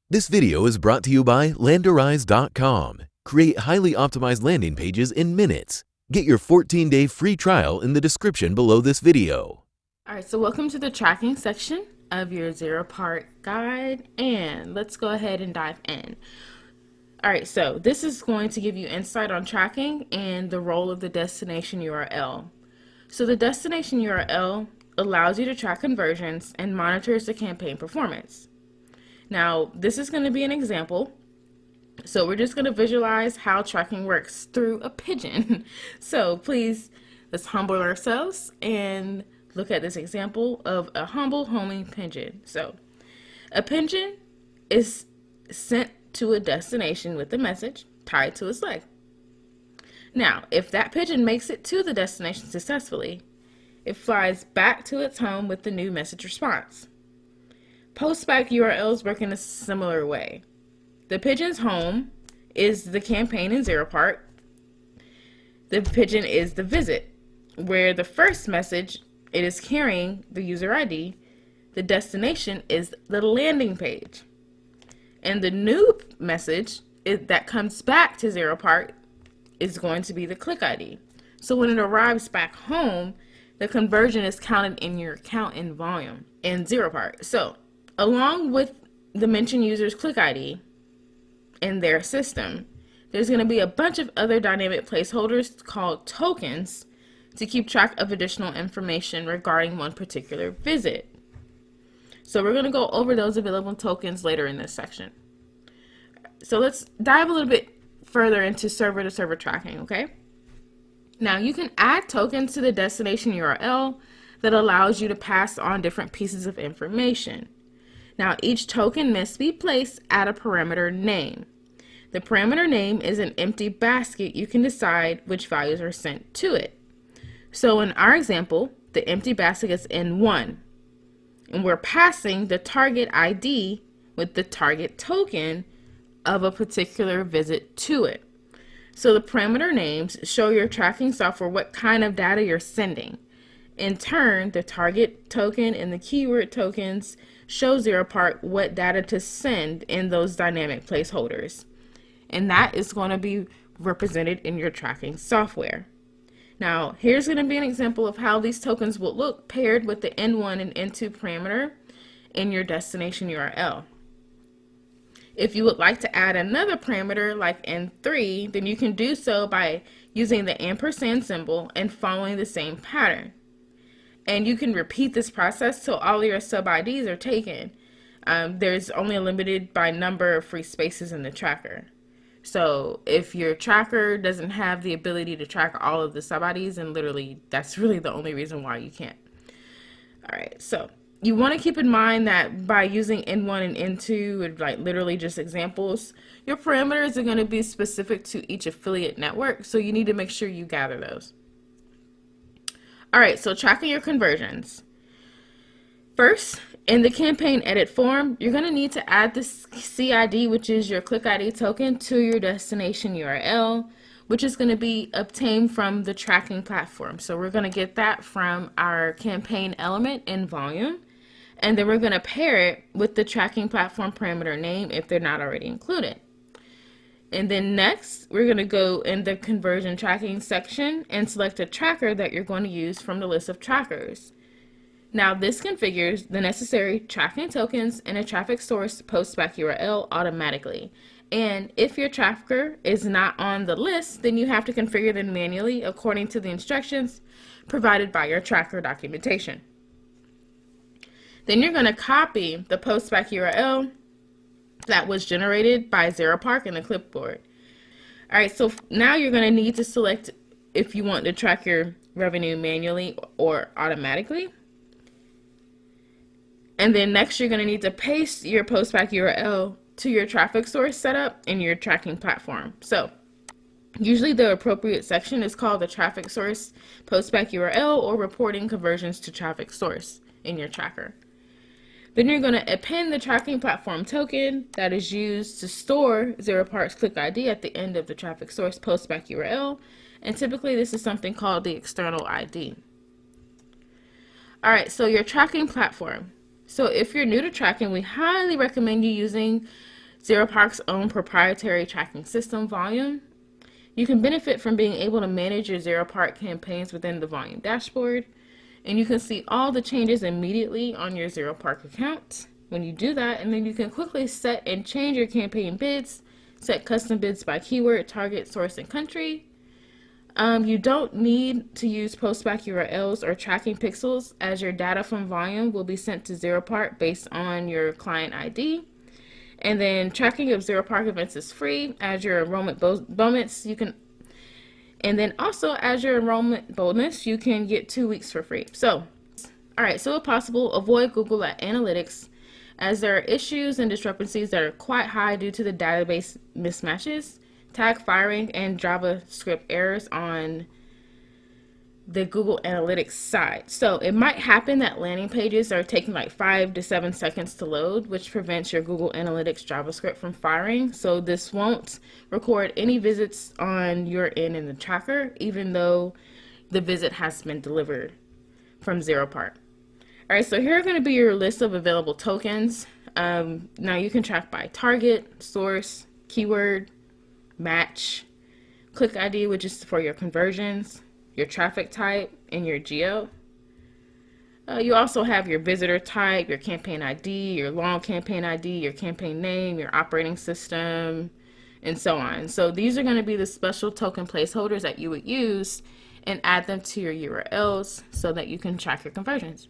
This video is brought to you by Landerize.com. Create highly optimized landing pages in minutes. Get your 14-day free trial in the description below this video. All right, so welcome to the tracking section of your Zeropark guide, and let's go ahead and dive in. All right, so this is going to give you insight on tracking and the role of the destination URL. So the destination URL allows you to track conversions and monitors the campaign performance. Now, this is going to be an example. So we're just going to visualize how tracking works through a pigeon. So please, let's humble ourselves and look at this example of a humble homing pigeon. So a pigeon is sent to a destination with a message tied to its leg. Now, if that pigeon makes it to the destination successfully, it flies back to its home with the new message response. Postback URLs work in a similar way. The pigeon's home is the campaign in Zeropark. The pigeon is the visit, where the first message, it is carrying the user ID. The destination is the landing page. And the new message that comes back to Zeropark is going to be the click ID. So when it arrives back home, the conversion is counted in your count in volume in Zeropark. So along with the mentioned user's click ID in their system, there's going to be a bunch of other dynamic placeholders called tokens to keep track of additional information regarding one particular visit. So we're going to go over those available tokens later in this section. So let's dive a little bit further into server-to-server tracking, okay? Now you can add tokens to the destination URL that allows you to pass on different pieces of information. Now each token must be placed at a parameter name. The parameter name is an empty basket. You can decide which values are sent to it. So in our example, the empty basket is N1, and we're passing the target ID with the target token of a particular visit to it. So the parameter names show your tracking software what kind of data you're sending. In turn, the target token and the keyword tokens show Zeropark what data to send in those dynamic placeholders. And that is going to be represented in your tracking software. Now, here's going to be an example of how these tokens will look paired with the N1 and N2 parameter in your destination URL. If you would like to add another parameter like N3, then you can do so by using the ampersand symbol and following the same pattern. And you can repeat this process till all your sub IDs are taken. There's only a limited by number of free spaces in the tracker. So if your tracker doesn't have the ability to track all of the sub IDs, and literally that's really the only reason why you can't. All right, so you want to keep in mind that by using N1 and N2, like literally just examples, your parameters are going to be specific to each affiliate network, so you need to make sure you gather those. All right, so tracking your conversions. First, in the campaign edit form, you're going to need to add the CID, which is your click ID token, to your destination URL, which is going to be obtained from the tracking platform. So we're going to get that from our campaign element in volume, and then we're going to pair it with the tracking platform parameter name if they're not already included. And then next, we're going to go in the conversion tracking section and select a tracker that you're going to use from the list of trackers. Now this configures the necessary tracking tokens in a traffic source postback URL automatically. And if your tracker is not on the list, then you have to configure them manually according to the instructions provided by your tracker documentation. Then you're going to copy the postback URL that was generated by Zeropark in the clipboard. All right, so now you're going to need to select if you want to track your revenue manually or automatically. And then next you're going to need to paste your postback URL to your traffic source setup in your tracking platform. So usually the appropriate section is called the traffic source postback URL or reporting conversions to traffic source in your tracker. Then you're going to append the tracking platform token that is used to store Zeropark's click ID at the end of the traffic source postback URL. And typically this is something called the external ID. All right, so your tracking platform. So if you're new to tracking, we highly recommend you using Zeropark's own proprietary tracking system, Volume. You can benefit from being able to manage your Zeropark campaigns within the Volume dashboard, and you can see all the changes immediately on your Zeropark account when you do that, and then you can quickly set and change your campaign bids, set custom bids by keyword, target, source, and country. You don't need to use Postback URLs or tracking pixels, as your data from Volume will be sent to Zeropark based on your client ID. And then tracking of Zeropark events is free. As your enrollment bonus, you can, and then also as your enrollment bonus, you can get 2 weeks for free. So, all right, so if possible, avoid Google Analytics, as there are issues and discrepancies that are quite high due to the database mismatches, tag firing, and JavaScript errors on the Google Analytics side. So it might happen that landing pages are taking like 5 to 7 seconds to load, which prevents your Google Analytics JavaScript from firing. So this won't record any visits on your end in the tracker, even though the visit has been delivered from Zeropark. All right, so here are going to be your list of available tokens. Now you can track by target, source, keyword, match, click ID, which is for your conversions, your traffic type, and your geo. You also have your visitor type, your campaign ID, your long campaign ID, your campaign name, your operating system, and so on. So these are going to be the special token placeholders that you would use and add them to your URLs so that you can track your conversions.